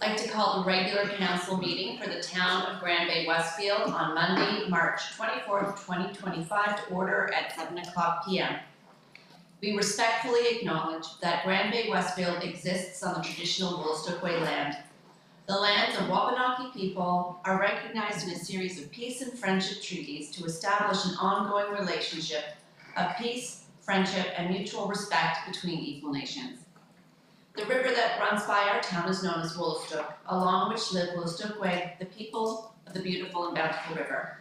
I'd like to call the regular council meeting for the town of Grand Bay-Westfield on Monday, March 24th, 2025 to order at 7:00 p.m. We respectfully acknowledge that Grand Bay-Westfield exists on the traditional Woolstook-Way land. The lands of Wabanaki people are recognized in a series of peace and friendship treaties to establish an ongoing relationship of peace, friendship, and mutual respect between equal nations. The river that runs by our town is known as Woolstook, along which live Woolstook-Way, the people of the beautiful and bountiful river.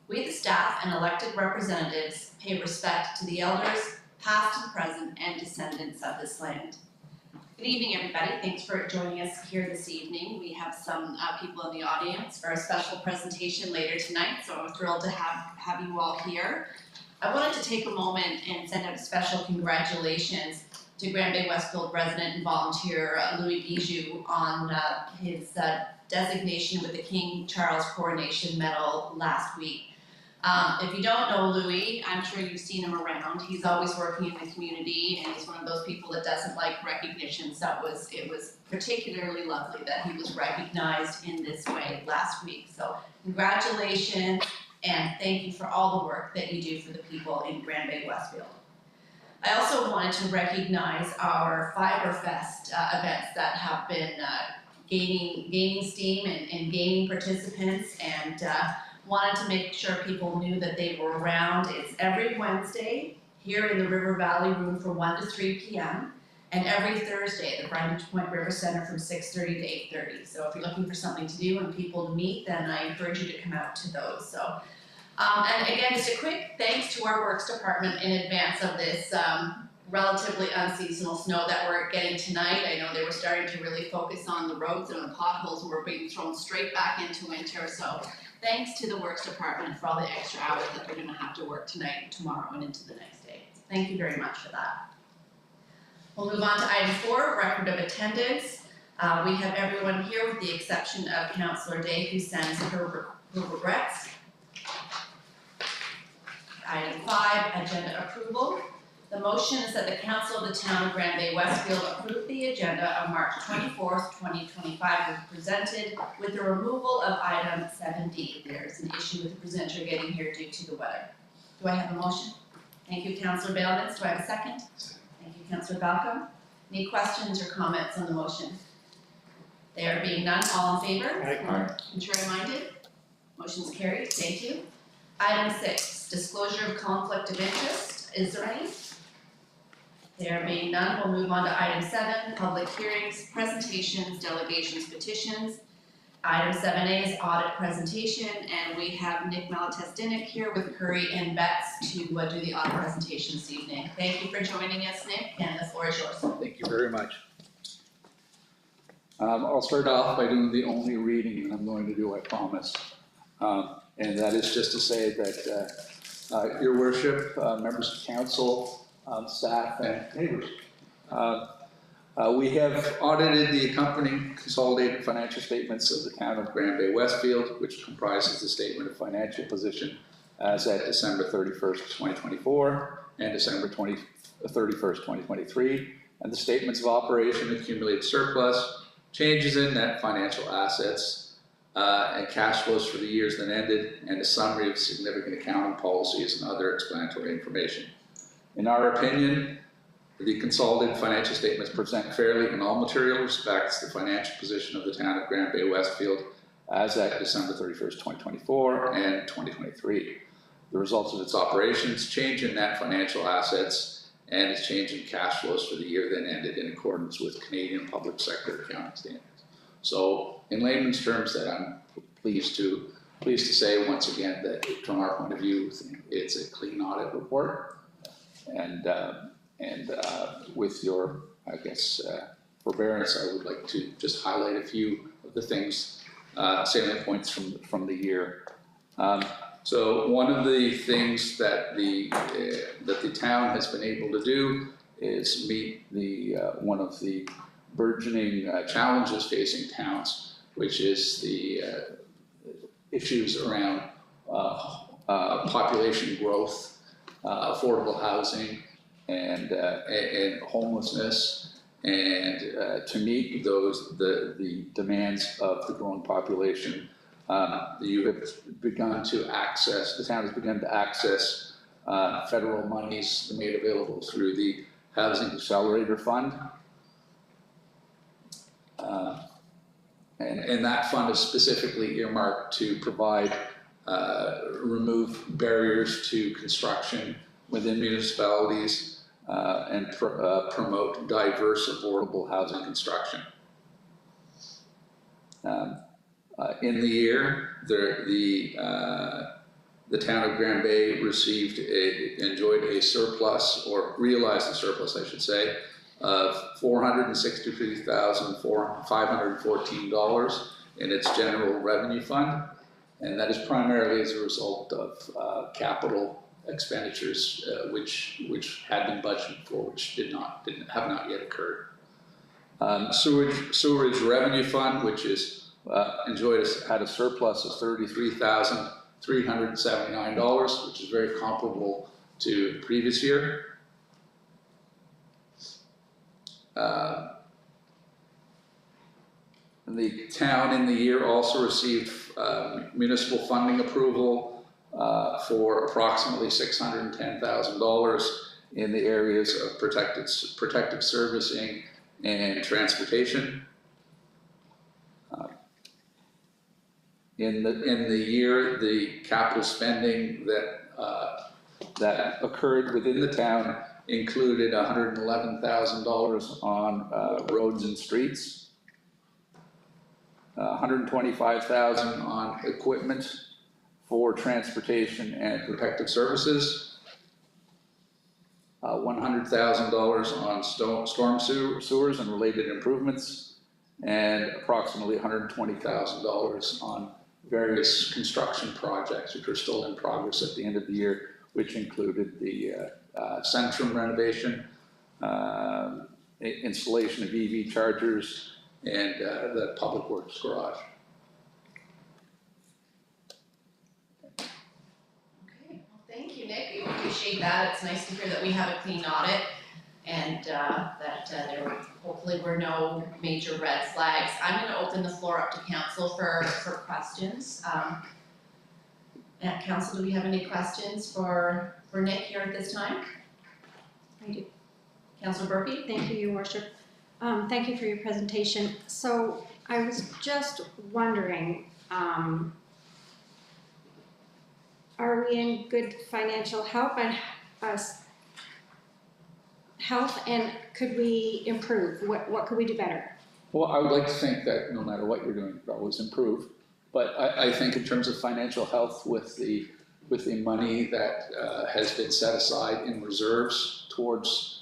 We, the staff and elected representatives, pay respect to the elders, past and present, and descendants of this land. Good evening, everybody. Thanks for joining us here this evening. We have some people in the audience for a special presentation later tonight, so I'm thrilled to have you all here. I wanted to take a moment and send out a special congratulations to Grand Bay-Westfield resident and volunteer Louis Bijou on his designation with the King Charles Coronation Medal last week. If you don't know Louis, I'm sure you've seen him around. He's always working in the community, and he's one of those people that doesn't like recognition, so it was particularly lovely that he was recognized in this way last week. So congratulations, and thank you for all the work that you do for the people in Grand Bay-Westfield. I also wanted to recognize our Fiberfest events that have been gaining steam and gaining participants, and wanted to make sure people knew that they were around. It's every Wednesday here in the River Valley Room from 1 to 3 p.m. and every Thursday at the Brundage Point River Center from 6:30 to 8:30. So if you're looking for something to do and people to meet, then I encourage you to come out to those. So. And again, just a quick thanks to our Works Department in advance of this relatively unseasonal snow that we're getting tonight. I know they were starting to really focus on the roads and the potholes were being thrown straight back into winter. So thanks to the Works Department for all the extra hours that they're gonna have to work tonight and tomorrow and into the next day. So thank you very much for that. We'll move on to item 4, record of attendance. We have everyone here with the exception of Councillor Day, who sends her regrets. Item 5, agenda approval. The motion is that the Council of the Town of Grand Bay-Westfield approve the agenda of March 24th, 2025 as presented with the removal of item 7D. There's an issue with the presenter getting here due to the weather. Do I have a motion? Thank you, Councillor Bailmans. Do I have a second? Thank you, Councillor Balcom. Any questions or comments on the motion? There being none, all in favor? Aye. Contrary minded? Motion's carried. Thank you. Item 6, disclosure of conflict of interest. Is there any? There being none, we'll move on to item 7, public hearings, presentations, delegations, petitions. Item 7A is audit presentation, and we have Nick Malatestinik here with Curry and Betts to do the audit presentation this evening. Thank you for joining us, Nick, and the floor is yours. Thank you very much. I'll start off by doing the only reading I'm going to do, I promise. And that is just to say that Your Worship, members of council, staff, and neighbors, we have audited the accompanying consolidated financial statements of the town of Grand Bay-Westfield, which comprises the statement of financial position as at December 31st, 2024 and December 31st, 2023, and the statements of operation, accumulated surplus, changes in net financial assets, and cash flows for the years that ended, and a summary of significant accounting policies and other explanatory information. In our opinion, the consolidated financial statements present fairly in all material respects the financial position of the town of Grand Bay-Westfield as at December 31st, 2024 and 2023. The results of its operations, change in net financial assets, and its change in cash flows for the year that ended in accordance with Canadian public sector accounting standards. So, in layman's terms, that I'm pleased to say once again that from our point of view, it's a clean audit report, and with your, I guess, forbearance, I would like to just highlight a few of the things, salient points from the year. So one of the things that the town has been able to do is meet one of the burgeoning challenges facing towns, which is the issues around population growth, affordable housing, and homelessness, And to meet the demands of the growing population, you have begun to access, the town has begun to access federal monies made available through the Housing Accelerator Fund. And that fund is specifically earmarked to provide, remove barriers to construction within municipalities and promote diverse, affordable housing construction. In the year, the town of Grand Bay enjoyed a surplus, or realized a surplus, I should say, of $463,514 in its general revenue fund, and that is primarily as a result of capital expenditures which had been budgeted for, which have not yet occurred. Sewerage revenue fund, which is had a surplus of $33,379, which is very comparable to the previous year. The town in the year also received municipal funding approval for approximately $610,000 in the areas of protective servicing and transportation. In the year, the capital spending that occurred within the town included $111,000 on roads and streets, $125,000 on equipment for transportation and protective services, $100,000 on storm sewers and related improvements, and approximately $120,000 on various construction projects which are still in progress at the end of the year, which included the Centrum renovation, installation of EV chargers, and the Public Works garage. Okay, well, thank you, Nick. We appreciate that. It's nice to hear that we have a clean audit and that there hopefully were no major red flags. I'm going to open the floor up to council for questions. Council, do we have any questions for Nick here at this time? I do. Councilor Burpee? Thank you, Your Worship. Thank you for your presentation. So I was just wondering, are we in good financial health and could we improve? What could we do better? Well, I would like to think that no matter what you're doing, you could always improve. But I think in terms of financial health, with the money that has been set aside in reserves towards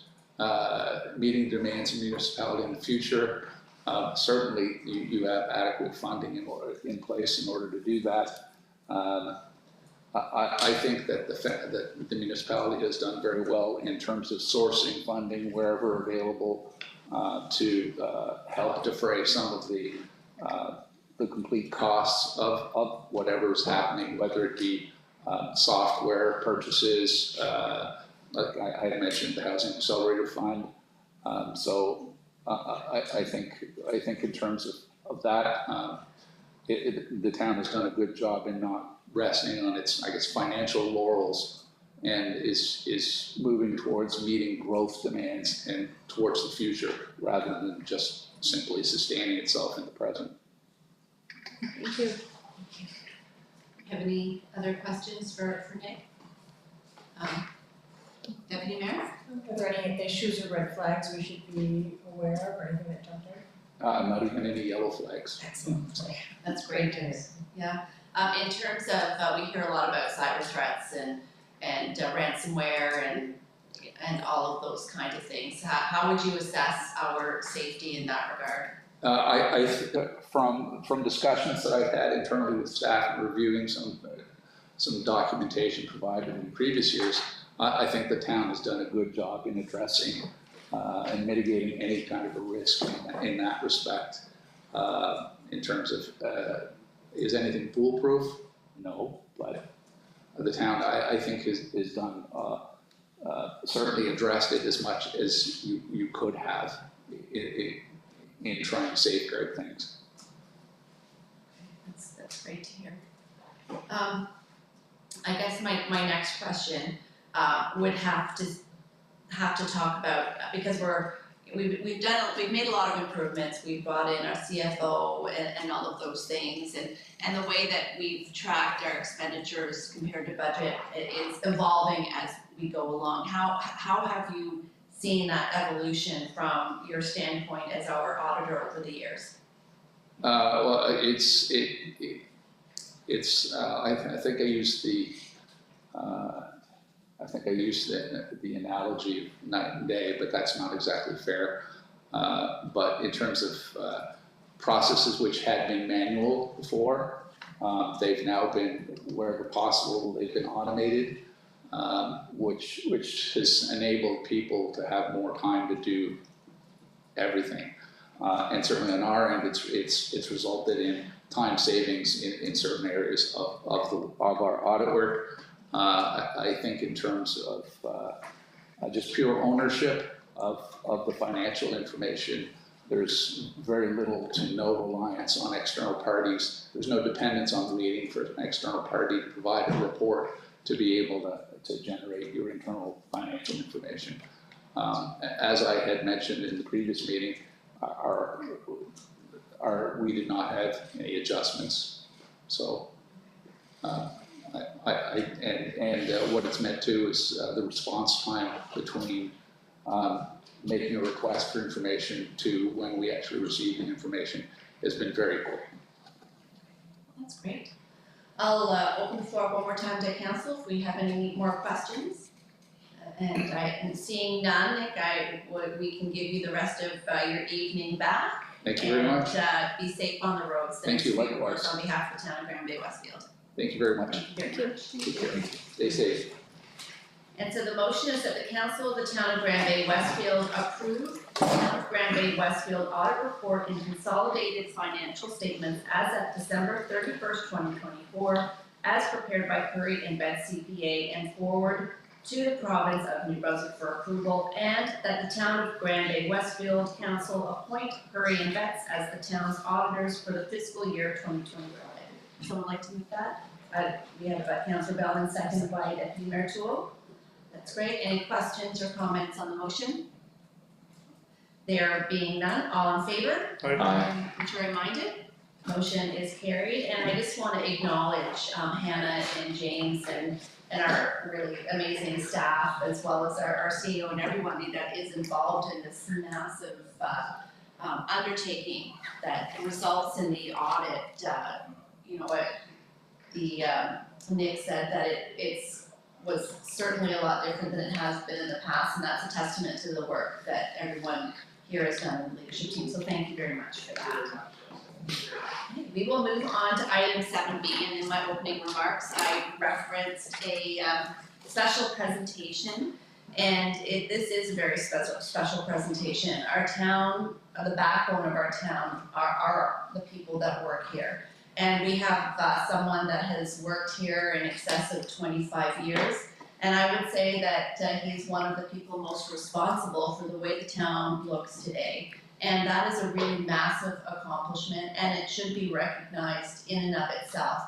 meeting demands of municipality in the future, certainly you have adequate funding in place in order to do that. I think that the municipality has done very well in terms of sourcing funding wherever available to help defray some of the complete costs of whatever is happening, whether it be software purchases, like I had mentioned, the Housing Accelerator Fund. So I think in terms of that, the town has done a good job in not resting on its, I guess, financial laurels, and is moving towards meeting growth demands and towards the future rather than just simply sustaining itself in the present. Thank you. Have any other questions for Nick? Deputy Mayor? Are there any issues or red flags we should be aware of, or anything that jumped out? Not even any yellow flags. Excellent. That's great news. Yeah. In terms of, we hear a lot about cyber threats and ransomware and all of those kind of things. How would you assess our safety in that regard? From discussions that I've had internally with staff and reviewing some documentation provided in previous years, I think the town has done a good job in addressing and mitigating any kind of a risk in that respect. In terms of, is anything foolproof? No, but the town, I think, has done, certainly addressed it as much as you could have in trying to safeguard things. That's great to hear. I guess my next question would have to talk about, because we've made a lot of improvements. We've brought in our CFO and all of those things, and the way that we've tracked our expenditures compared to budget is evolving as we go along. How have you seen that evolution from your standpoint as our auditor over the years? Well, I think I used the analogy of night and day, but that's not exactly fair. But in terms of processes which had been manual before, they've now been, wherever possible, they've been automated, which has enabled people to have more time to do everything. And certainly on our end, it's resulted in time savings in certain areas of our audit work. I think in terms of just pure ownership of the financial information, there's very little to no reliance on external parties. There's no dependence on waiting for an external party to provide a report to be able to generate your internal financial information. As I had mentioned in the previous meeting, we did not have any adjustments. So, what it's meant to is the response time between making a request for information to when we actually receive the information has been very quick. That's great. I'll open the floor one more time to council if we have any more questions. And seeing none, Nick, we can give you the rest of your evening back. Thank you very much. And be safe on the roads. Thank you, likewise. On behalf of the town of Grand Bay-Westfield. Thank you very much. Thank you very much. Take care. Stay safe. And so the motion is that the council of the town of Grand Bay-Westfield approve the town of Grand Bay-Westfield audit report and consolidated financial statements as of December 31st, 2024, as prepared by Curry and Betts CPA and forward to the province of New Brunswick for approval, and that the town of Grand Bay-Westfield council appoint Curry and Betts as the town's auditors for the fiscal year 2025. Someone like to move that? We have Councillor Bellin, seconded by Deputy Mayor Toole. That's great. Any questions or comments on the motion? There being none, all in favor? Aye. Contrary-minded? Motion is carried, and I just want to acknowledge Hannah and James and our really amazing staff, as well as our CEO and everybody that is involved in this massive undertaking that results in the audit. You know what Nick said, that it was certainly a lot different than it has been in the past, and that's a testament to the work that everyone here has done in the leadership team. So thank you very much for that. We will move on to item 7B, and in my opening remarks, I referenced a special presentation, and this is a very special presentation. Our town, the backbone of our town, are the people that work here, and we have someone that has worked here in excess of 25 years, and I would say that he's one of the people most responsible for the way the town looks today. And that is a really massive accomplishment, and it should be recognized in and of itself.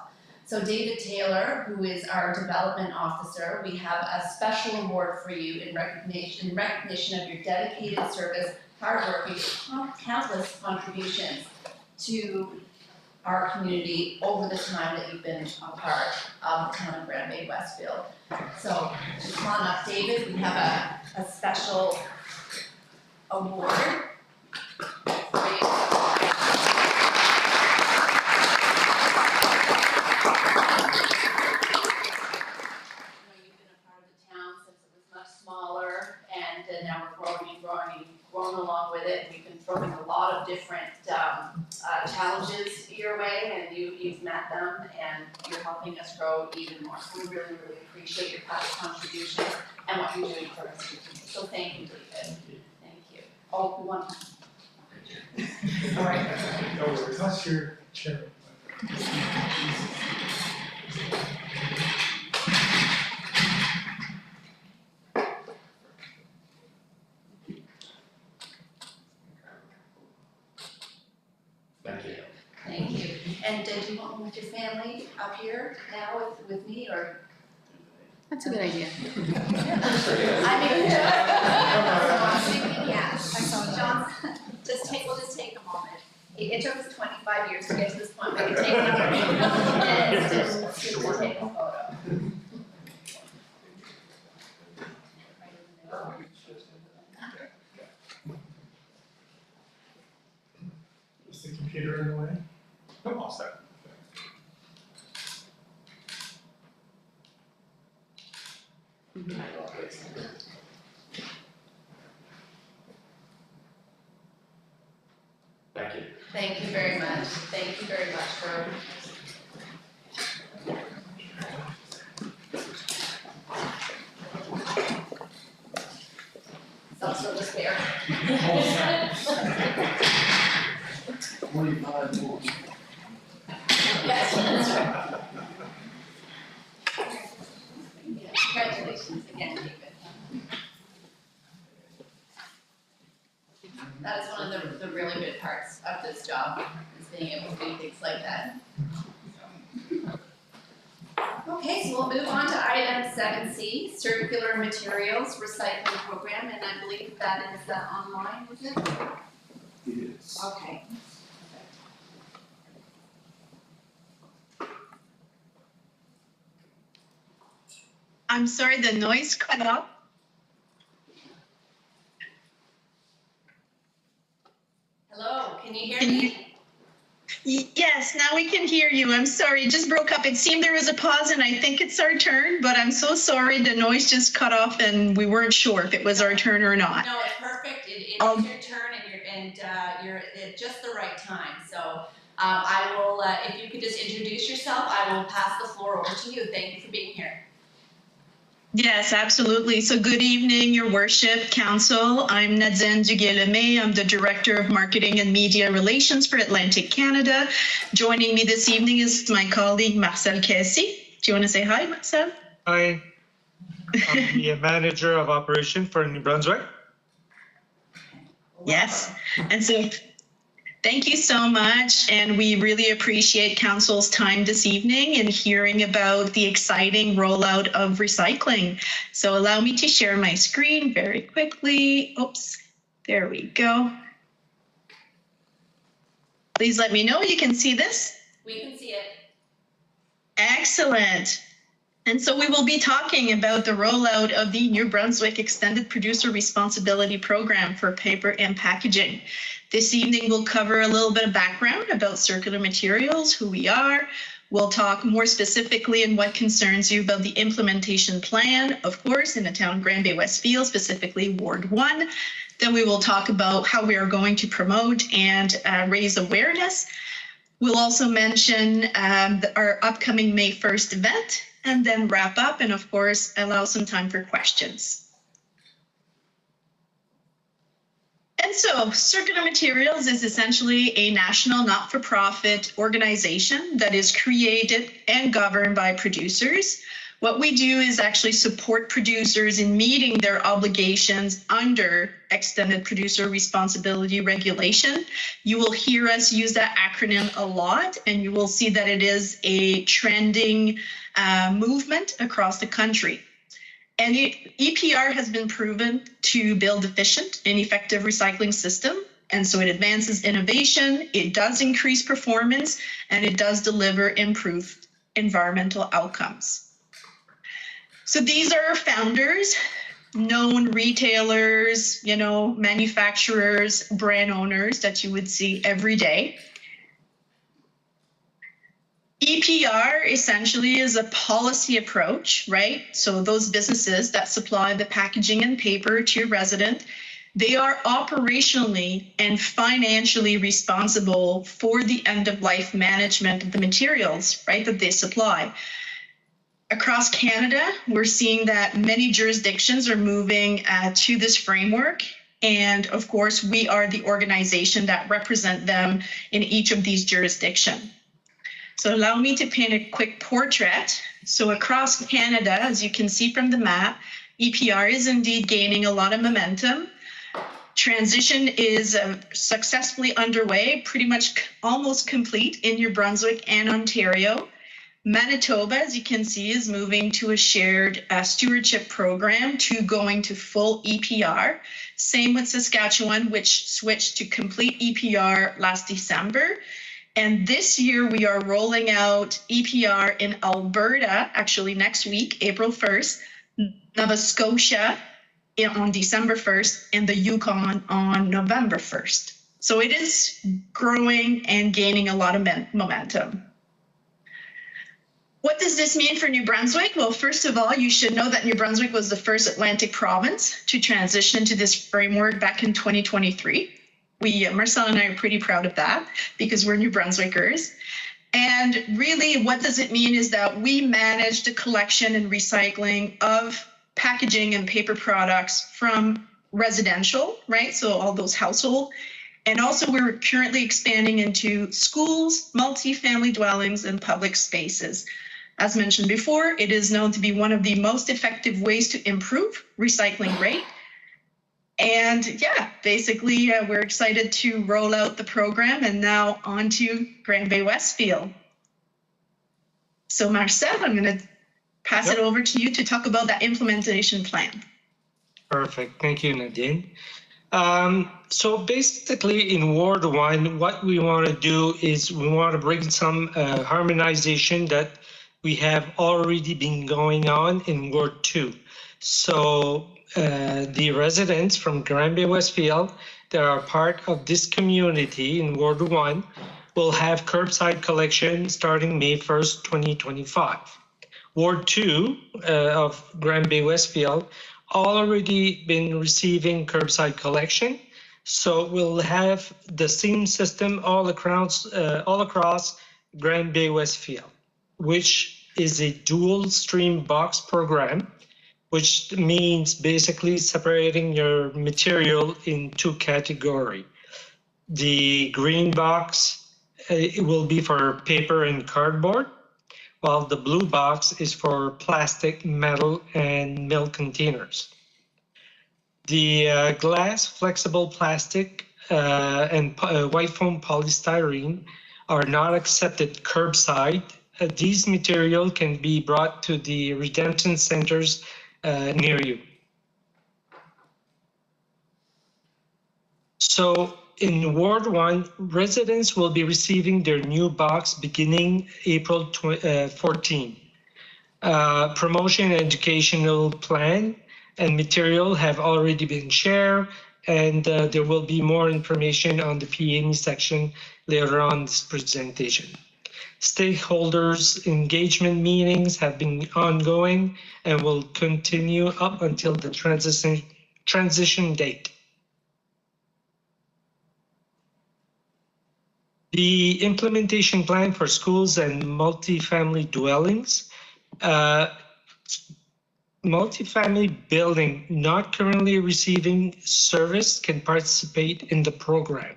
So David Taylor, who is our development officer, we have a special award for you in recognition of your dedicated service, hard work, and countless contributions to our community over the time that you've been a part of the town of Grand Bay-Westfield. So come on up, David. We have a special award. Along with it. We've been throwing a lot of different challenges your way, and you've met them, and you're helping us grow even more. So we really, really appreciate your past contributions and what you're doing for us. So thank you, David. Thank you. Oh, we want to. All right. No worries. That's your chair. And do you want one with your family up here now with me, or? That's a good idea. I mean, I'm thinking, yeah. John, we'll just take a moment. It took us 25 years to get to this point, but we take another minutes to take a photo. Is the computer in the way? No, all set. Thank you. Thank you very much. Thank you very much for. It's also the spare. 25 more. Yes, that's right. Congratulations again, David. That is one of the really good parts of this job, is being able to do things like that. Okay, so we'll move on to item 7C, circular materials recycling program, and I believe that is online, is it? Yes. Okay. I'm sorry, the noise cut off. Hello, can you hear me? Yes, now we can hear you. I'm sorry, it just broke up. It seemed there was a pause and I think it's our turn, but I'm so sorry. The noise just cut off and we weren't sure if it was our turn or not. No, it's perfect. It is your turn, and you're at just the right time. So I will, if you could just introduce yourself, I will pass the floor over to you. Thank you for being here. Yes, absolutely. So good evening, Your Worship, Council. I'm Nadine Duguay-Lemay. I'm the Director of Marketing and Media Relations for Atlantic Canada. Joining me this evening is my colleague, Marcel Casey. Do you want to say hi, Marcel? Hi. I'm the manager of operation for New Brunswick. Yes. And so thank you so much. And we really appreciate Council's time this evening in hearing about the exciting rollout of recycling. So allow me to share my screen very quickly. Oops, there we go. Please let me know you can see this. We can see it. Excellent. And so we will be talking about the rollout of the New Brunswick Extended Producer Responsibility Program for paper and packaging. This evening, we'll cover a little bit of background about circular materials, who we are. We'll talk more specifically in what concerns you about the implementation plan, of course, in the town of Grand Bay-Westfield, specifically Ward 1. Then we will talk about how we are going to promote and raise awareness. We'll also mention our upcoming May 1st event, and then wrap up and, of course, allow some time for questions. And so Circular Materials is essentially a national not-for-profit organization that is created and governed by producers. What we do is actually support producers in meeting their obligations under Extended Producer Responsibility Regulation. You will hear us use that acronym a lot, and you will see that it is a trending movement across the country. And the EPR has been proven to build efficient and effective recycling system. And so it advances innovation, it does increase performance, and it does deliver improved environmental outcomes. So these are our founders, known retailers, manufacturers, brand owners that you would see every day. EPR essentially is a policy approach, right? So those businesses that supply the packaging and paper to your resident, they are operationally and financially responsible for the end-of-life management of the materials, right, that they supply. Across Canada, we're seeing that many jurisdictions are moving to this framework. And of course, we are the organization that represent them in each of these jurisdictions. So allow me to paint a quick portrait. So across Canada, as you can see from the map, EPR is indeed gaining a lot of momentum. Transition is successfully underway, pretty much almost complete in New Brunswick and Ontario. Manitoba, as you can see, is moving to a shared stewardship program to going to full EPR. Same with Saskatchewan, which switched to complete EPR last December. And this year we are rolling out EPR in Alberta, actually next week, April 1st, Nova Scotia on December 1st, and the Yukon on November 1st. So it is growing and gaining a lot of momentum. What does this mean for New Brunswick? Well, first of all, you should know that New Brunswick was the first Atlantic province to transition to this framework back in 2023. Marcel and I are pretty proud of that because we're New Brunswickers. And really, what does it mean is that we manage the collection and recycling of packaging and paper products from residential, right? So all those household. And also we're currently expanding into schools, multi-family dwellings, and public spaces. As mentioned before, it is known to be one of the most effective ways to improve recycling rate. And yeah, basically we're excited to roll out the program, and now on to Grand Bay-Westfield. So Marcel, I'm going to pass it over to you to talk about that implementation plan. Perfect. Thank you, Nadine. So basically in Ward 1, what we want to do is we want to bring some harmonization that we have already been going on in Ward 2. So the residents from Grand Bay-Westfield that are part of this community in Ward 1 will have curbside collection starting May 1st, 2025. Ward 2 of Grand Bay-Westfield already been receiving curbside collection, so we'll have the same system all across Grand Bay-Westfield, which is a dual stream box program, which means basically separating your material in two categories. The green box it will be for paper and cardboard, while the blue box is for plastic, metal, and milk containers. The glass, flexible plastic, and white foam polystyrene are not accepted curbside. These materials can be brought to the redemption centers near you. So in Ward 1, residents will be receiving their new box beginning April 14. Promotion and educational plan and material have already been shared, and there will be more information on the PME section later on this presentation. Stakeholders engagement meetings have been ongoing and will continue up until the transition date. The implementation plan for schools and multifamily dwellings. Multifamily building not currently receiving service can participate in the program.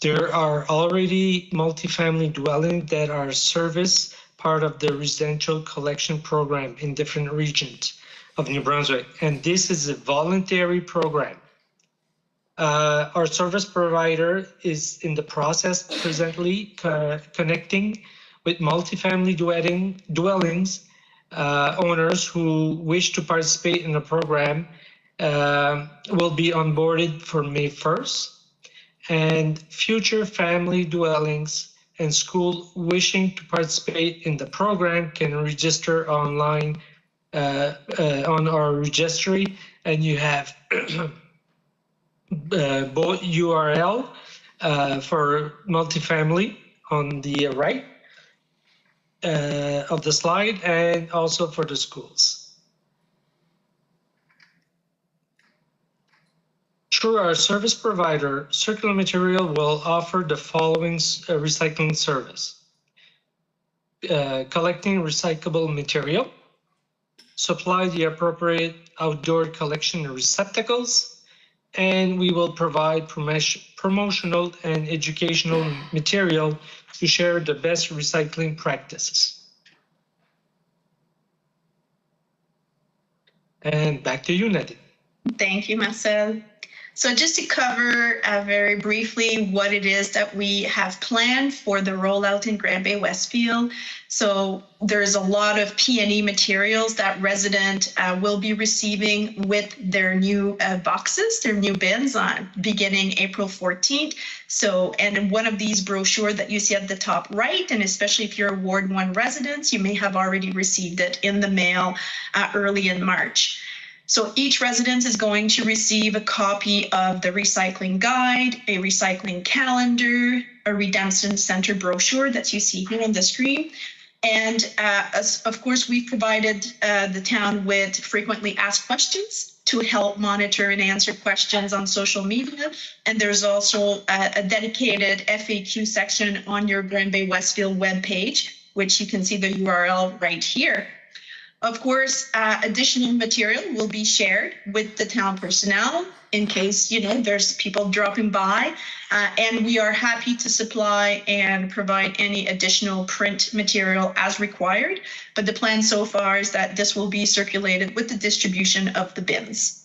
There are already multifamily dwellings that are service part of the residential collection program in different regions of New Brunswick, and this is a voluntary program. Our service provider is in the process presently connecting with multifamily dwellings owners who wish to participate in the program will be onboarded for May 1st, and future family dwellings and school wishing to participate in the program can register online on our registry, and you have both URL for multifamily on the right of the slide, and also for the schools. Through our service provider, Circular Material will offer the following recycling service: collecting recyclable material, supply the appropriate outdoor collection receptacles, and we will provide promotional and educational material to share the best recycling practices. And back to you, Nadine. Thank you, Marcel. So just to cover very briefly what it is that we have planned for the rollout in Grand Bay-Westfield. So there's a lot of P&E materials that resident will be receiving with their new boxes, their new bins beginning April 14th. So, and one of these brochure that you see at the top right, and especially if you're a Ward 1 resident, you may have already received it in the mail early in March. So each resident is going to receive a copy of the recycling guide, a recycling calendar, a redemption center brochure that you see here on the screen. And of course, we've provided the town with frequently asked questions to help monitor and answer questions on social media. And there's also a dedicated FAQ section on your Grand Bay-Westfield webpage, which you can see the URL right here. Of course, additional material will be shared with the town personnel in case, there's people dropping by. And we are happy to supply and provide any additional print material as required. But the plan so far is that this will be circulated with the distribution of the bins.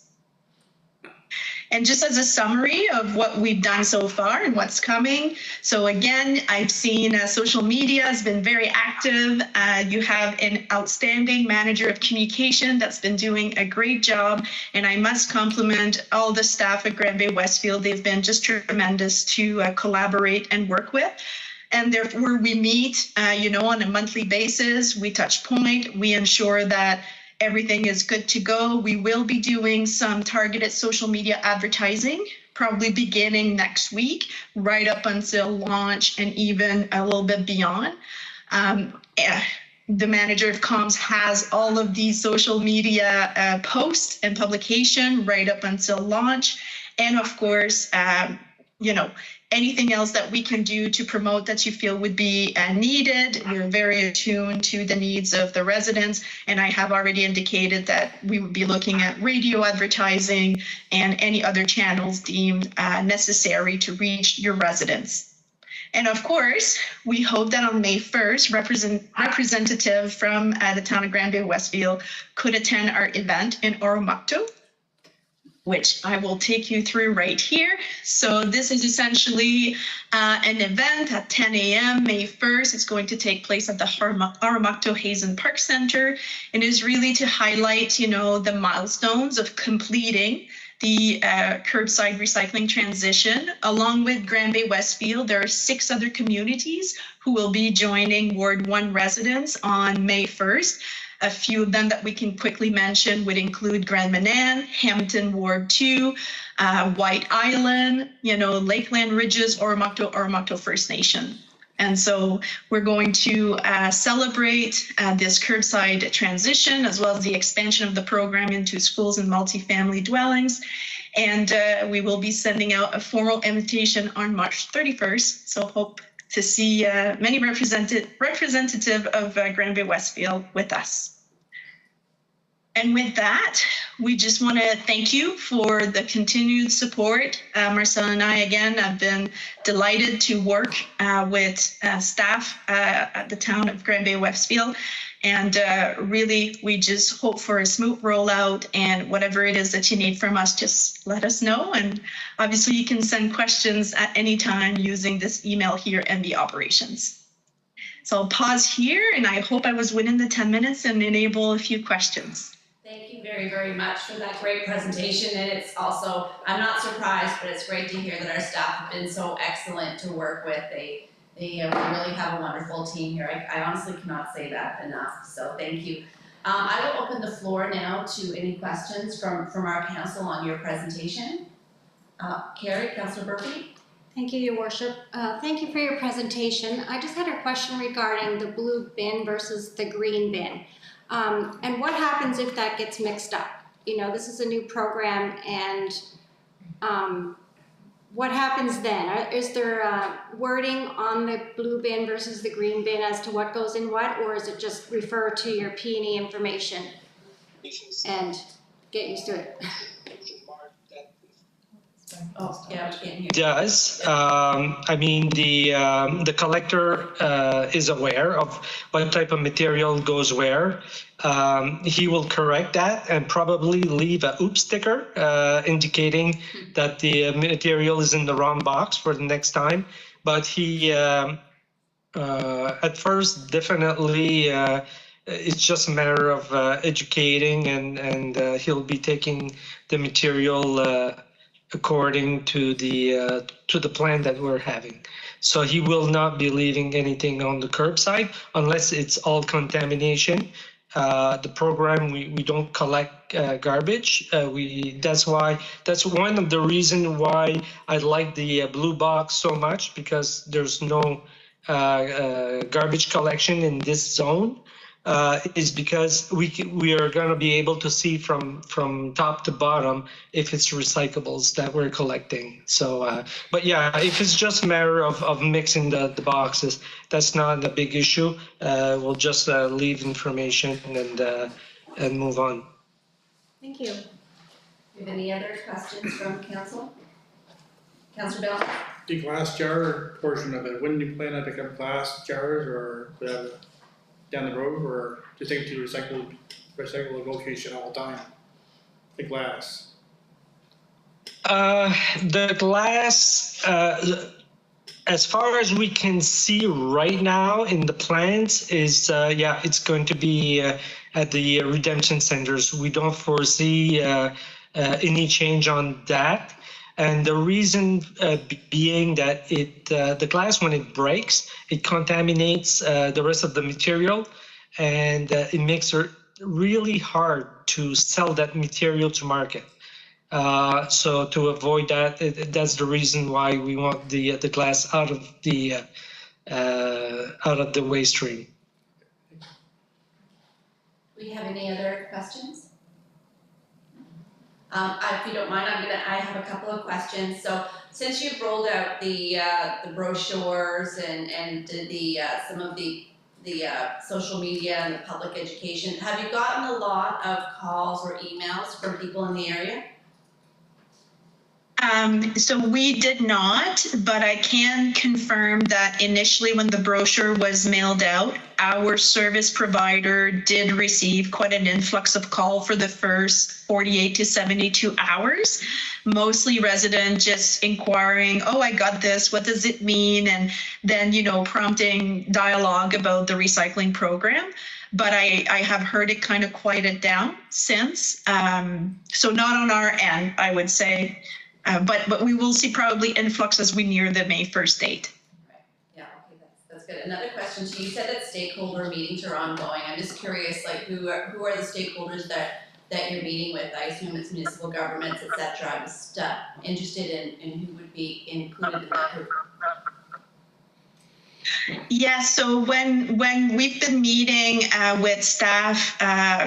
And just as a summary of what we've done so far and what's coming. So again, I've seen social media has been very active. You have an outstanding manager of communication that's been doing a great job. And I must compliment all the staff at Grand Bay-Westfield. They've been just tremendous to collaborate and work with. And therefore we meet, on a monthly basis. We touch point. We ensure that everything is good to go. We will be doing some targeted social media advertising, probably beginning next week, right up until launch and even a little bit beyond. The manager of comms has all of these social media posts and publication right up until launch. And of course, anything else that we can do to promote that you feel would be needed. We're very attuned to the needs of the residents. And I have already indicated that we would be looking at radio advertising and any other channels deemed necessary to reach your residents. And of course, we hope that on May 1st, representative from the town of Grand Bay-Westfield could attend our event in Oromocto, which I will take you through right here. So this is essentially an event at 10 a.m. May 1st. It's going to take place at the Oromocto Hazen Park Center, and is really to highlight, the milestones of completing the curbside recycling transition. Along with Grand Bay-Westfield, there are 6 other communities who will be joining Ward 1 residents on May 1st. A few of them that we can quickly mention would include Grand Manan, Hampton Ward 2, White Island, Lakeland Ridges, Oromocto First Nation. And so we're going to celebrate this curbside transition, as well as the expansion of the program into schools and multifamily dwellings. And we will be sending out a formal invitation on March 31st. So hope to see many representative of Grand Bay-Westfield with us. And with that, we just want to thank you for the continued support. Marcel and I, again, have been delighted to work with staff at the town of Grand Bay-Westfield. And really, we just hope for a smooth rollout, and whatever it is that you need from us, just let us know. And obviously, you can send questions at any time using this email here, MB Operations. So I'll pause here, and I hope I was within the 10 minutes and enable a few questions. Thank you very, very much for that great presentation. And it's also, I'm not surprised, but it's great to hear that our staff have been so excellent to work with. They really have a wonderful team here. I honestly cannot say that enough, so thank you. I will open the floor now to any questions from our council on your presentation. Carrie, Councillor Burpee. Thank you, Your Worship. Thank you for your presentation. I just had a question regarding the blue bin versus the green bin. And what happens if that gets mixed up? This is a new program, and what happens then? Is there wording on the blue bin versus the green bin as to what goes in what, or is it just refer to your P&E information and get used to it? Oh, yeah, we can't hear. Does. I mean, the collector is aware of what type of material goes where. He will correct that and probably leave a oops sticker indicating that the material is in the wrong box for the next time. But he, at first, definitely, it's just a matter of educating, and he'll be taking the material according to the plan that we're having. So he will not be leaving anything on the curbside unless it's all contamination. The program, we don't collect garbage. That's one of the reasons why I like the blue box so much, because there's no garbage collection in this zone. Is because we are going to be able to see from top to bottom if it's recyclables that we're collecting. So, but yeah, if it's just a matter of mixing the boxes, that's not a big issue. We'll just leave information and move on. Thank you. Do you have any other questions from council? Councillor Bell? The glass jar portion of it, when do you plan on picking up glass jars, or down the road, or just take it to recycle location all the time? The glass. The glass, as far as we can see right now in the plans, is it's going to be at the redemption centers. We don't foresee any change on that. And the reason being that the glass, when it breaks, it contaminates the rest of the material, and it makes it really hard to sell that material to market. So to avoid that, that's the reason why we want the glass out of the waste stream. Do we have any other questions? If you don't mind, I have a couple of questions. So since you've rolled out the brochures and the some of the social media and the public education, have you gotten a lot of calls or emails from people in the area? So we did not, but I can confirm that initially when the brochure was mailed out, our service provider did receive quite an influx of call for the first 48 to 72 hours, mostly residents just inquiring, oh, I got this, what does it mean? And then, prompting dialogue about the recycling program. But I have heard it kind of quieted down since. So not on our end, I would say. But we will see probably influx as we near the May 1st date. Right. Yeah, okay, that's good. Another question. So you said that stakeholder meetings are ongoing. I'm just curious, like who are the stakeholders that you're meeting with? I assume it's municipal governments, etc. I'm just interested in who would be included in that group. Yeah, so when we've been meeting with staff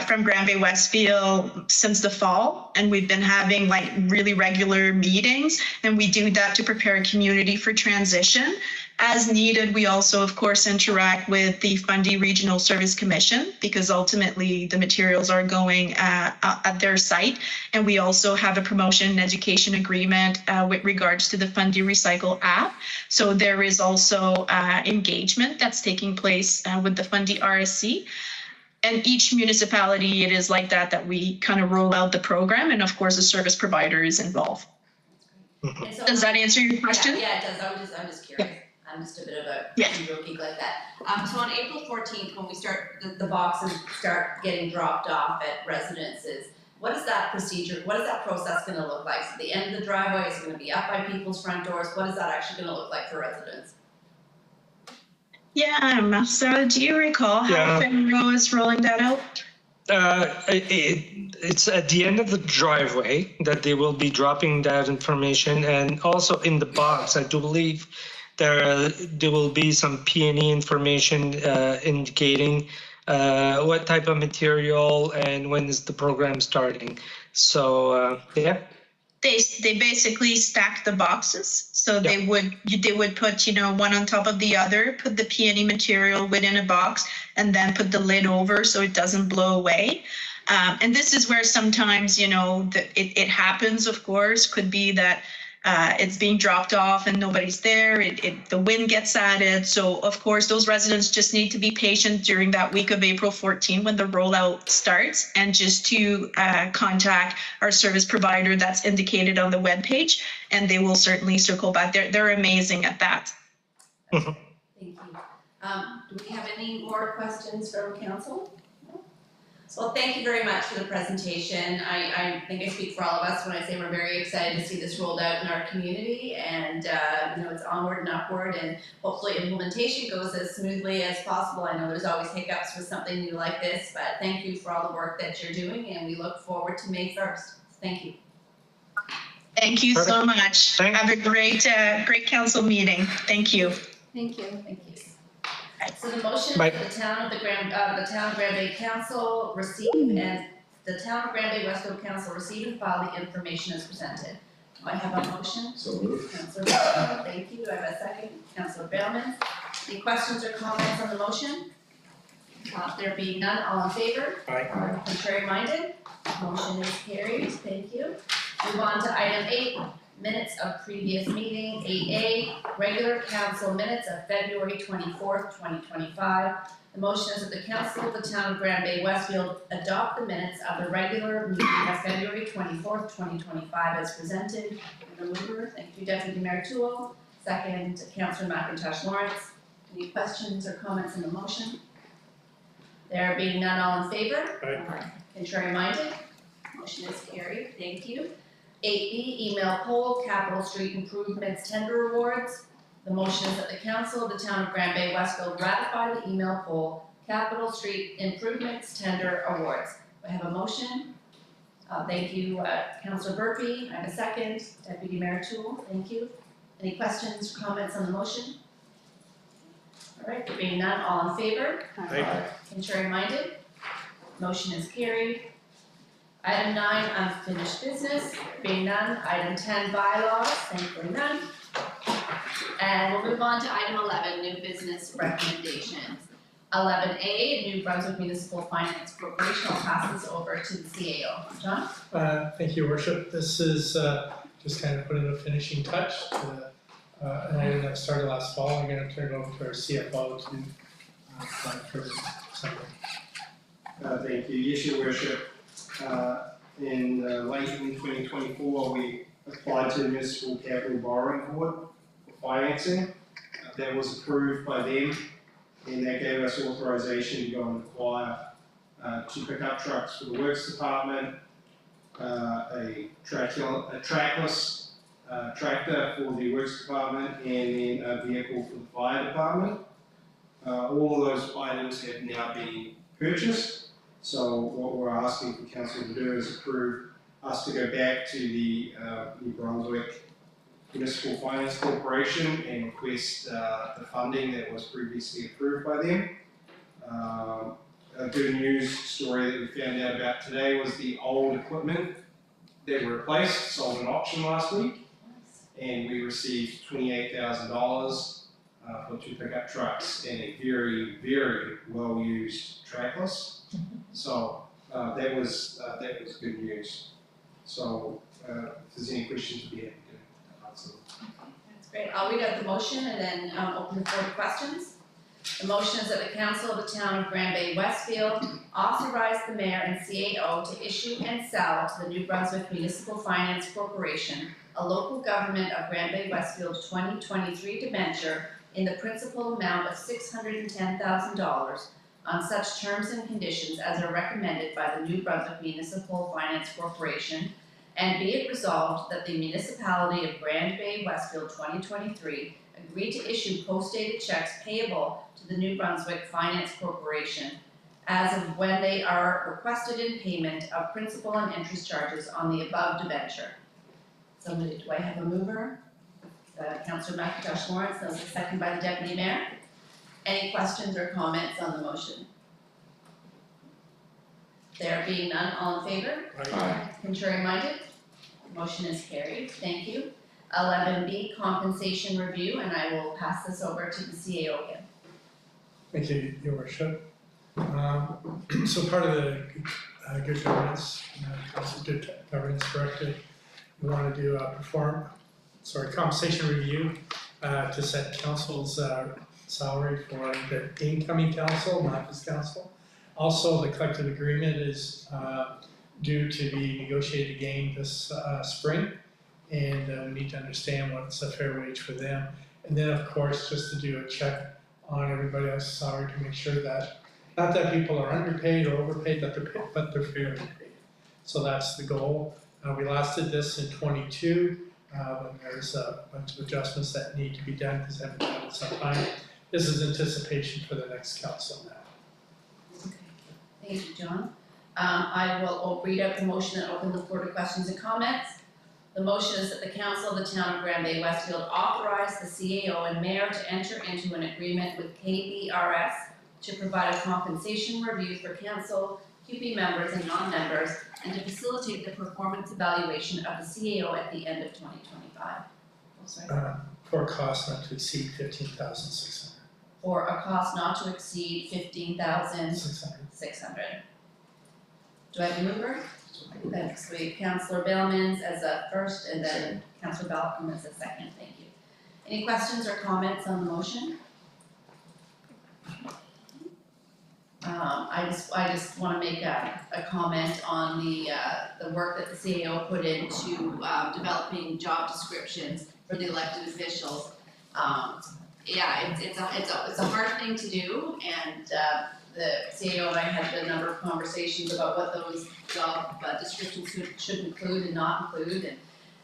from Grand Bay-Westfield since the fall, and we've been having like really regular meetings, and we do that to prepare a community for transition. As needed, we also, of course, interact with the Fundy Regional Service Commission, because ultimately the materials are going at their site. And we also have a promotion and education agreement with regards to the Fundy Recycle app. So there is also engagement that's taking place with the Fundy RSC. And each municipality, it is like that we kind of roll out the program. And of course, the service provider is involved. So, does that answer your question? Yeah, it does. I'm just curious. Yeah. I'm just a bit of a geek like that. So on April 14th, when we start, the boxes start getting dropped off at residences, what is that procedure, what is that process going to look like? So the end of the driveway is going to be up by people's front doors. What is that actually going to look like for residents? Yeah, so do you recall how Fenro is rolling that out? It's at the end of the driveway that they will be dropping that information, and also in the box, I do believe there will be some P&E information indicating what type of material and when is the program starting. So yeah. They basically stack the boxes, so they would put one on top of the other, put the P&E material within a box, and then put the lid over so it doesn't blow away. And this is where sometimes it happens. Of course, could be that it's being dropped off and nobody's there. The wind gets added. So of course, those residents just need to be patient during that week of April 14 when the rollout starts, and just to contact our service provider that's indicated on the webpage, and they will certainly circle back. They're amazing at that. Thank you. Do we have any more questions from council? No? Well, thank you very much for the presentation. I think I speak for all of us when I say we're very excited to see this rolled out in our community, and it's onward and upward, and hopefully implementation goes as smoothly as possible. I know there's always hiccups with something new like this, but thank you for all the work that you're doing, and we look forward to May 1st. Thank you. Thank you so much. Have a great council meeting. Thank you. Thank you. Thank you. So the motion that the town of Grand Bay Council receive and the town of Grand Bay Westfield Council receive and file the information as presented. Do I have a motion? So moved. Councillor Bellman, thank you. Do I have a second? Councillor Bellman. Any questions or comments on the motion? There being none, all in favor? Aye. Contrary minded? Motion is carried. Thank you. Move on to item 8. Minutes of previous meeting. 8A, regular council minutes of February 24th, 2025. The motion is that the council of the town of Grand Bay Westfield adopt the minutes of the regular meeting of February 24th, 2025 as presented. And the mover, thank you, Deputy Mayor Toole. Second, Councillor McIntosh Lawrence. Any questions or comments on the motion? There being none, all in favor? Aye. Contrary minded? Motion is carried. Thank you. 8B, email poll, Capital Street Improvements Tender Awards. The motion is that the council of the town of Grand Bay Westfield ratify the email poll, Capital Street Improvements Tender Awards. Do I have a motion? Thank you, Councillor Burpee. I have a second. Deputy Mayor Toole, thank you. Any questions or comments on the motion? All right, there being none, all in favor? Aye. Contrary minded? Motion is carried. Item 9, unfinished business, being none. Item 10, bylaws, thankfully none. And we'll move on to item 11, new business recommendations. 11A, New Brunswick Municipal Finance Corporation. I'll pass this over to the CAO. John? Thank you, Worship. This is just kind of putting a finishing touch to an item that started last fall. I'm going to turn it over to our CFO to flag for something. Thank you. Yes, Your Worship. In late in 2024, we applied to the Municipal Capital Borrowing Board for financing. That was approved by them, and that gave us authorization to go and acquire 2 pickup trucks for the Works Department, a trackless tractor for the Works Department, and then a vehicle for the Fire Department. All of those items have now been purchased. So what we're asking for council to do is approve us to go back to the New Brunswick Municipal Finance Corporation and request the funding that was previously approved by them. A good news story that we found out about today was the old equipment that we replaced sold at auction last week, and we received $28,000 for 2 pickup trucks and a very, very well used trackless. So that was good news. So if there's any questions, we'd be happy to answer them. That's great. I'll read out the motion and then open the floor to questions. The motion is that the council of the town of Grand Bay Westfield authorize the mayor and CAO to issue and sell to the New Brunswick Municipal Finance Corporation a local government of Grand Bay Westfield 2023 debenture in the principal amount of $610,000 on such terms and conditions as are recommended by the New Brunswick Municipal Finance Corporation, and be it resolved that the municipality of Grand Bay Westfield 2023 agree to issue post-dated checks payable to the New Brunswick Finance Corporation as of when they are requested in payment of principal and interest charges on the above debenture. Somebody, do I have a mover? Councillor McIntosh Lawrence, that was a second by the Deputy Mayor. Any questions or comments on the motion? There being none, all in favor? Aye. Contrary minded? Motion is carried. Thank you. 11B, compensation review, and I will pass this over to the CAO again. Thank you, Your Worship. So part of the good governance, good governance directive, we want to do compensation review to set council's salary for the incoming council, not this council. Also, the collective agreement is due to be negotiated again this spring, and we need to understand what's a fair wage for them. And then, of course, just to do a check on everybody else's salary to make sure that, not that people are underpaid or overpaid, but they're fairly paid. So that's the goal. We last did this in '22 when there's a bunch of adjustments that need to be done because they haven't done it in some time. This is anticipation for the next council now. Okay, thank you, John. I will read out the motion and open the floor to questions and comments. The motion is that the council of the town of Grand Bay-Westfield authorize the CAO and mayor to enter into an agreement with KBRS to provide a compensation review for council, QP members and non-members, and to facilitate the performance evaluation of the CAO at the end of 2025. Oh, sorry. For a cost not to exceed $15,600. For a cost not to exceed $15,600. 600. Do I have a mover? Thanks, we have Councillor Bailmans as a first and then Councillor Balcom as a second, thank you. Any questions or comments on the motion? I just want to make a comment on the work that the CAO put into developing job descriptions for the elected officials. Yeah, it's a hard thing to do, and the CAO and I had a number of conversations about what those job descriptions should include and not include,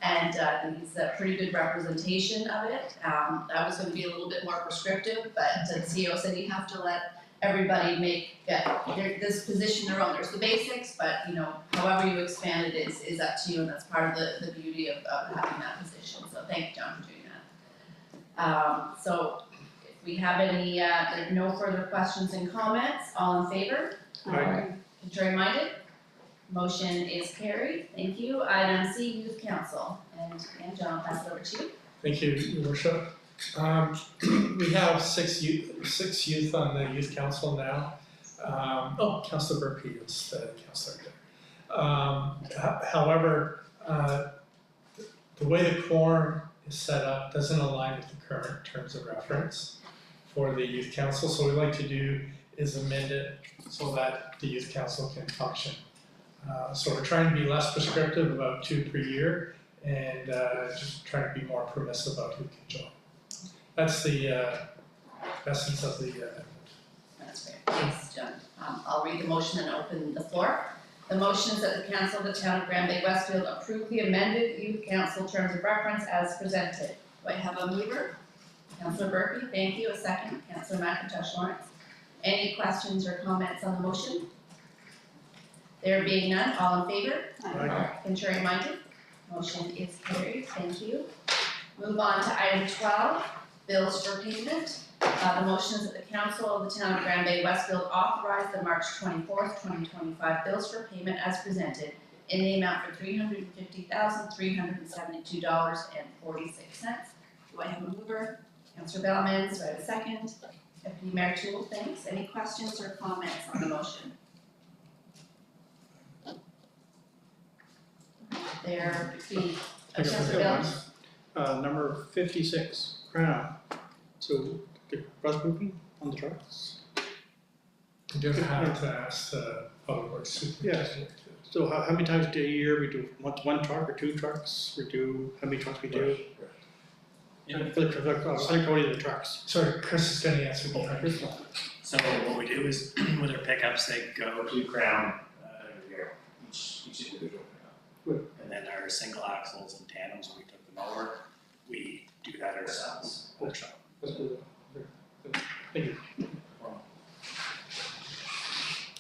and I think it's a pretty good representation of it. I was going to be a little bit more prescriptive, but the CAO said you have to let everybody make this position their own. There's the basics, but you know, however you expand it is up to you, and that's part of the beauty of having that position. So thank you, John, for doing that. So if we have any, no further questions and comments, all in favor? Aye. Contrary minded? Motion is carried. Thank you. Item C, Youth Council, and John, pass it over to you. Thank you, Your Worship. We have six youth on the youth council now. Councillor Burpee is the councillor there. However, the way the quorum is set up doesn't align with the current terms of reference for the youth council. So what we'd like to do is amend it so that the youth council can function. So we're trying to be less prescriptive, about 2 per year, and just trying to be more permissive about who can join. That's the essence of the amendment. That's great. Thanks, John. I'll read the motion and open the floor. The motion is that the council of the town of Grand Bay-Westfield approve the amended youth council terms of reference as presented. Do I have a mover? Councillor Burpee, thank you. A second, Councillor McIntosh Lawrence. Any questions or comments on the motion? There being none, all in favor? Aye. Contrary minded? Motion is carried. Thank you. Move on to item 12. Bills for payment. The motion is that the council of the town of Grand Bay-Westfield authorize the March 24th, 2025 bills for payment as presented in the amount for $350,372.46. Do I have a mover? Councillor Bailmans, do I have a second? Deputy Mayor Toole, thanks. Any questions or comments on the motion? There be, Councillor Bailmans? Number 56, Crown. So the bus moving on the trucks? You don't have to ask the public works superintendent. So how many times a year we do one truck or 2 trucks? We do, how many trucks we do? For the trucks. Sorry, Chris is going to answer behind this one. So what we do is with our pickups, they go to Crown every year, each individual pickup. And then our single axles and tandems, when we took them over, we do that ourselves. Workshop. Thank you.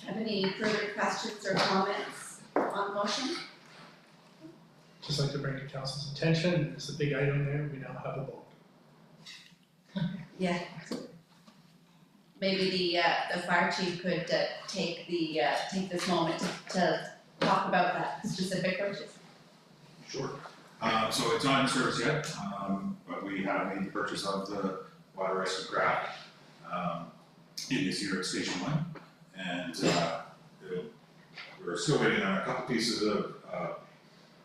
Have any further questions or comments on the motion? Just like to bring to council's attention, there's a big item there, we now have a boat. Yeah. Maybe the fire chief could take this moment to talk about that specific purchase. Sure. So it's not in service yet, but we have made the purchase of the water ice craft in this year at Station 1. And we're still waiting on a couple pieces of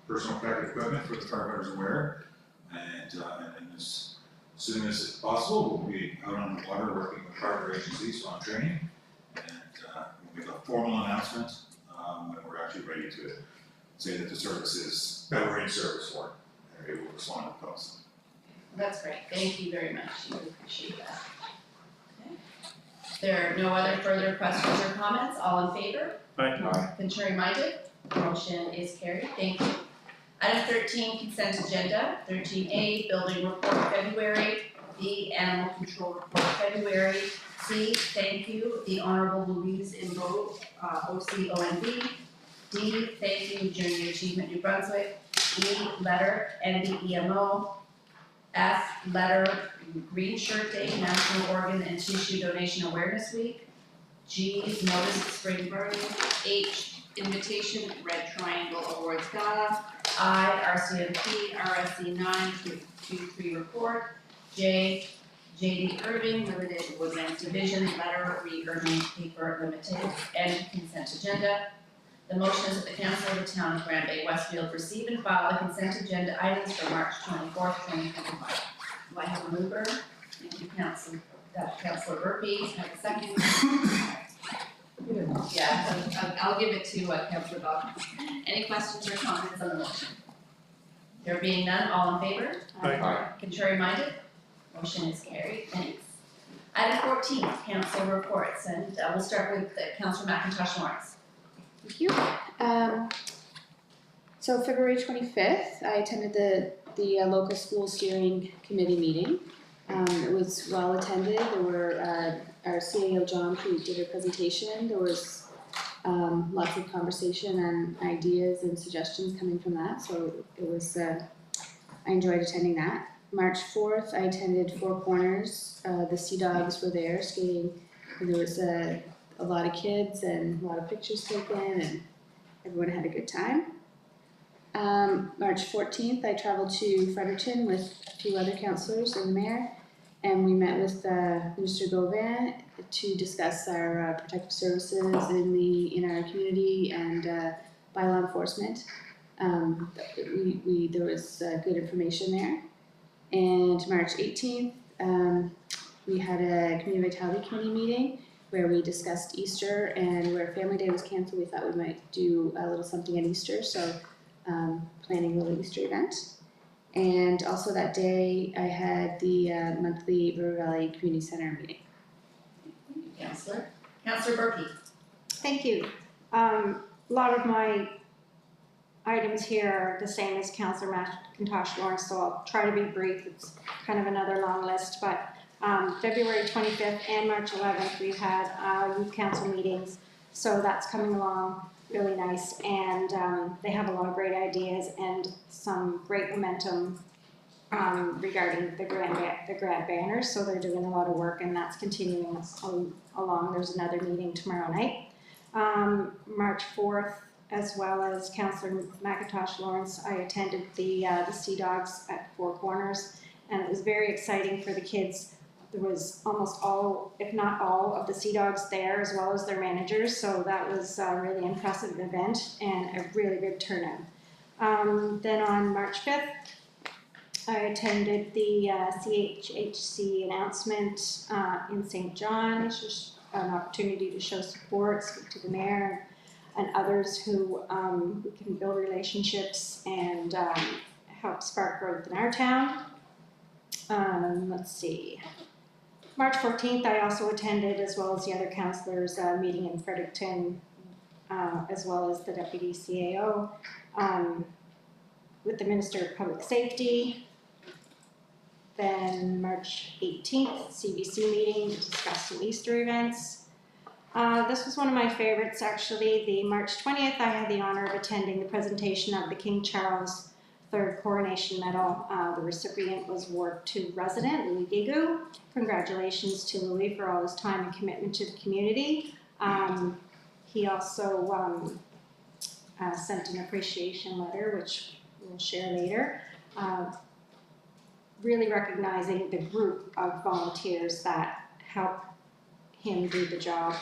personal protective equipment for the firefighters to wear. And as soon as it's possible, we'll be out on the water working with partner agencies on training. And we'll make a formal announcement when we're actually ready to say that the service is, that we're in service for, and it will respond to calls. That's great, thank you very much, we appreciate that. Okay. If there are no other further questions or comments, all in favor? Aye. Contrary minded? Motion is carried, thank you. Item 13, consent agenda. 13A, building report February. B, animal control report February. C, thank you, the Honorable Louise Imbo, OCONB. D, thank you, Junior Achievement New Brunswick. E, letter, NBEMO. F, letter, Green Shirt Day, National Organ and Tissue Donation Awareness Week. G, notice of spring burning. H, invitation, Red Triangle Awards Gala. I, RCMP, RSC 923 report. J, JD Irving Limited Woodlands Division, letter, re-Irving Paper Limited, and consent agenda. The motion is that the Council of the Town of Grand Bay-Westfield receive and file the consent agenda items for March 24th, 2025. Do I have a mover? Thank you, Councilor Burpee. Have a second? Yeah, I'll give it to Councilor Bob. Any questions or comments on the motion? There being none, all in favor? Aye. Contrary minded? Motion is carried, thanks. Item 14, council reports, and we'll start with Councilor McIntosh Lawrence. Thank you. So February 25th, I attended the local school steering committee meeting. It was well attended. There were our CAO John who did a presentation. There was lots of conversation and ideas and suggestions coming from that. So it was I enjoyed attending that. March 4th, I attended Four Corners. The Sea Dogs were there skating. There was a lot of kids and a lot of pictures taken, and everyone had a good time. March 14th, I traveled to Fredericton with a few other councillors and the mayor, and we met with Minister Gauvin to discuss our protective services in our community and by law enforcement. There was good information there. And March 18th, we had a Community Vitality Committee meeting where we discussed Easter, and where Family Day was cancelled, we thought we might do a little something at Easter, so planning a little Easter event. And also that day, I had the monthly River Valley Community Center meeting. Councillor Burpee. Thank you. A lot of my items here are the same as Councillor McIntosh Lawrence, so I'll try to be brief. It's kind of another long list, but February 25th and March 11th, we had youth council meetings, so that's coming along really nice, and they have a lot of great ideas and some great momentum regarding the grant banners, so they're doing a lot of work, and that's continuing along. There's another meeting tomorrow night. March 4th, as well as Councillor McIntosh Lawrence, I attended the Sea Dogs at Four Corners, and it was very exciting for the kids. There was almost all, if not all, of the Sea Dogs there, as well as their managers, so that was a really impressive event and a really good turnout. Then on March 5th, I attended the CHHC announcement in St. John. It's just an opportunity to show support, speak to the mayor and others who can build relationships and help spark growth in our town. Let's see. March 14th, I also attended, as well as the other councillors, meeting in Fredericton, as well as the Deputy CAO, with the Minister of Public Safety. Then March 18th, CBC meeting to discuss some Easter events. This was one of my favorites, actually. The March 20th, I had the honor of attending the presentation of the King Charles III Coronation Medal. The recipient was awarded to resident Louis Gigu. Congratulations to Louis for all his time and commitment to the community. He also sent an appreciation letter, which we'll share later, really recognizing the group of volunteers that help him do the job.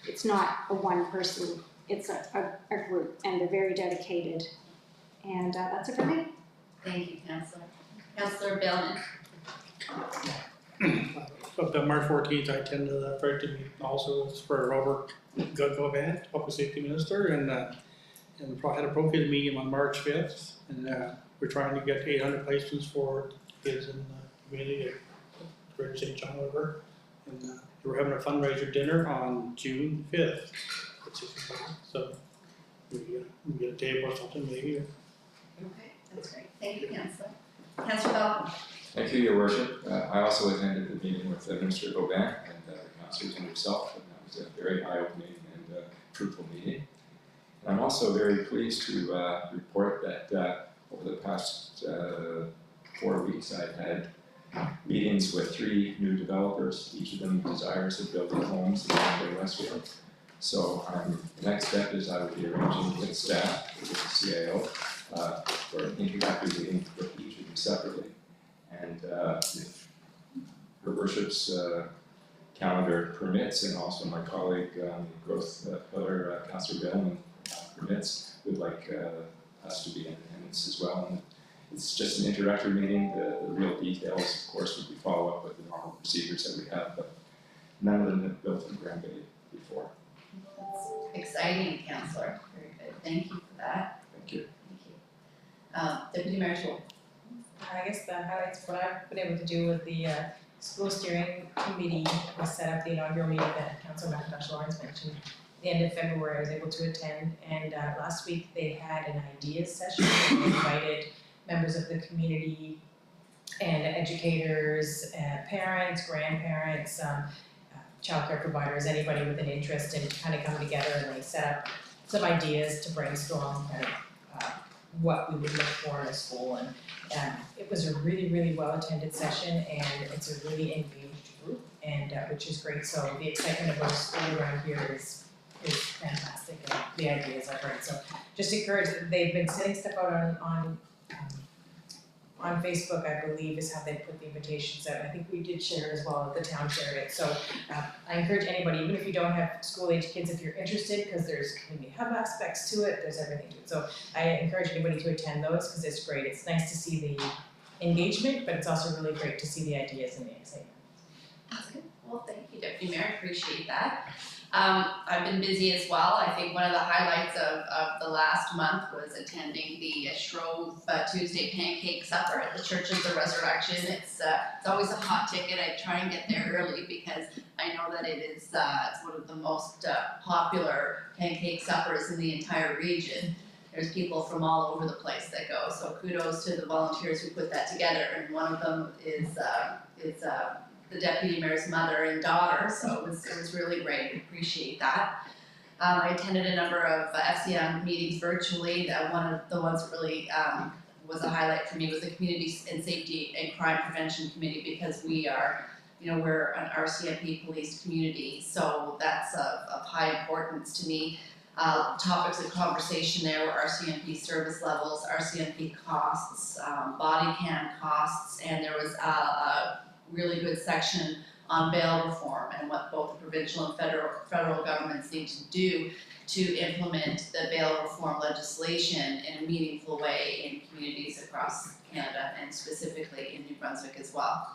It's not a one person, it's a group, and they're very dedicated. And that's it for me. Thank you, Councillor. Councillor Bellman. Up to March 14th, I attended the Friday meeting also. It's for Robert Govan, Public Safety Minister, and we had a procurator meeting on March 5th, and we're trying to get 800 placements for kids in the community at Greater St. John River. And we're having a fundraiser dinner on June 5th at 6 o'clock. So we get a table or something maybe. Okay, that's great. Thank you, Councillor. Councillor Bellman. Thank you, Your Worship. I also attended the meeting with Minister Govan and the councillors and yourself, and that was a very eye-opening and fruitful meeting. And I'm also very pleased to report that over the past 4 weeks I've had meetings with 3 new developers, each of them desirous of building homes in Bay-Westfield. So the next step is I will be arranging with staff, with the CAO, for an introductory meeting with each of them separately. And if Her Worship's calendar permits, and also my colleague, Growth Pillar, Councillor Bellman, permits, would like us to be in attendance as well. And it's just an introductory meeting. The real details, of course, would be follow up with the normal procedures that we have, but none of them have built in Grand Bay before. That's exciting, Councillor. Very good. Thank you for that. Thank you. Thank you. Deputy Mayor Toole. I guess the highlights, what I've been able to do with the school steering committee was set up the inaugural meeting that Councilor McIntosh Lawrence mentioned. At the end of February, I was able to attend, and last week they had an ideas session. They invited members of the community and educators, parents, grandparents, childcare providers, anybody with an interest in kind of coming together, and they set up some ideas to brainstorm kind of what we would look for in a school. And it was a really, really well-attended session, and it's a really engaged group, and which is great. So the excitement about school around here is fantastic, and the ideas are great. So just encourage, they've been sending stuff out on Facebook, I believe, is how they put the invitations out. I think we did share it as well, the town shared it. So I encourage anybody, even if you don't have school-age kids, if you're interested, because there's community hub aspects to it, there's everything to it. So I encourage anybody to attend those, because it's great. It's nice to see the engagement, but it's also really great to see the ideas and the excitement. That's good. Well, thank you, Deputy Mayor. I appreciate that. I've been busy as well. I think one of the highlights of the last month was attending the Shrove Tuesday Pancake Supper at the Church of the Resurrection. It's always a hot ticket. I try and get there early because I know that it's one of the most popular pancake suppers in the entire region. There's people from all over the place that go, so kudos to the volunteers who put that together, and one of them is the Deputy Mayor's mother and daughter, so it was really great. We appreciate that. I attended a number of FCM meetings virtually. One of the ones that really was a highlight for me was the Community and Safety and Crime Prevention Committee, because we are, we're an RCMP policed community, so that's of high importance to me. Topics of conversation there were RCMP service levels, RCMP costs, body cam costs, and there was a really good section on bail reform and what both the provincial and federal governments need to do to implement the bail reform legislation in a meaningful way in communities across Canada and specifically in New Brunswick as well.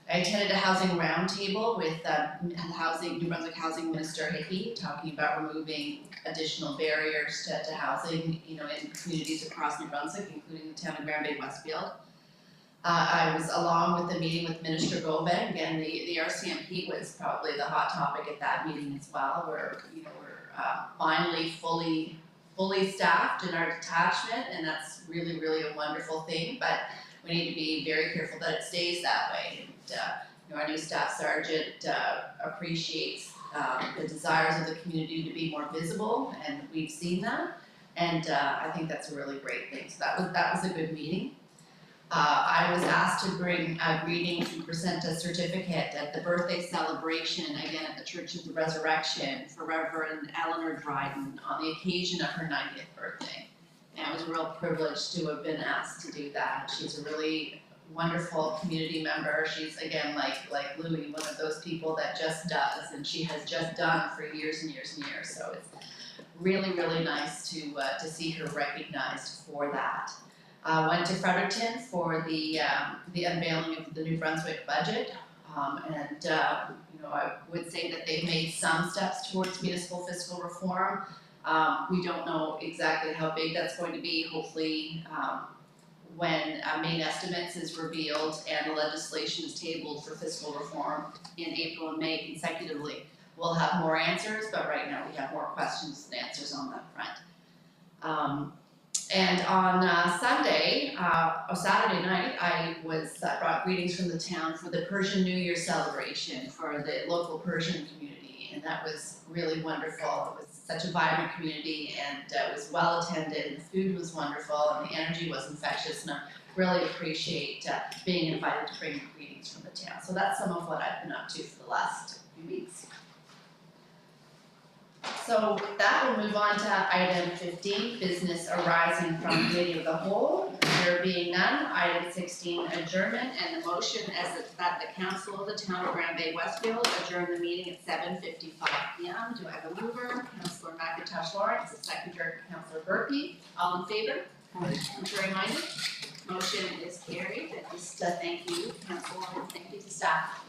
I attended a housing roundtable with New Brunswick Housing Minister Hickey, talking about removing additional barriers to housing, in communities across New Brunswick, including the town of Grand Bay-Westfield. I was along with the meeting with Minister Govan. Again, the RCMP was probably the hot topic at that meeting as well. We're finally fully staffed in our detachment, and that's really, really a wonderful thing. But we need to be very careful that it stays that way. And, our new staff sergeant appreciates the desires of the community to be more visible, and we've seen that. And I think that's a really great thing. So that was a good meeting. I was asked to bring greetings and present a certificate at the birthday celebration, again at the Church of the Resurrection, for Reverend Eleanor Dryden on the occasion of her 90th birthday. And it was a real privilege to have been asked to do that. She's a really wonderful community member. She's, again, like Louie, one of those people that just does, and she has just done for years and years and years. So it's really, really nice to see her recognized for that. Went to Fredericton for the unveiling of the New Brunswick budget. I would say that they've made some steps towards municipal fiscal reform. We don't know exactly how big that's going to be. Hopefully, when main estimates is revealed and the legislation is tabled for fiscal reform in April and May consecutively, we'll have more answers, but right now we have more questions than answers on that front. And on Saturday night, I brought greetings from the town for the Persian New Year celebration for the local Persian community, and that was really wonderful. It was such a vibrant community, and it was well attended, and the food was wonderful, and the energy was infectious, and I really appreciate being invited to bring greetings from the town. So that's some of what I've been up to for the last few weeks. So with that, we'll move on to item 15, business arising from committee of the whole. There being none, item 16, adjournment, and the motion that the council of the town of Grand Bay-Westfield adjourn the meeting at 7:55 p.m. Do I have a mover? Councillor McIntosh Lawrence, a seconder, Councillor Burpee. All in favor? Contrary minded? Motion is carried. And just thank you, council, and thank you to staff.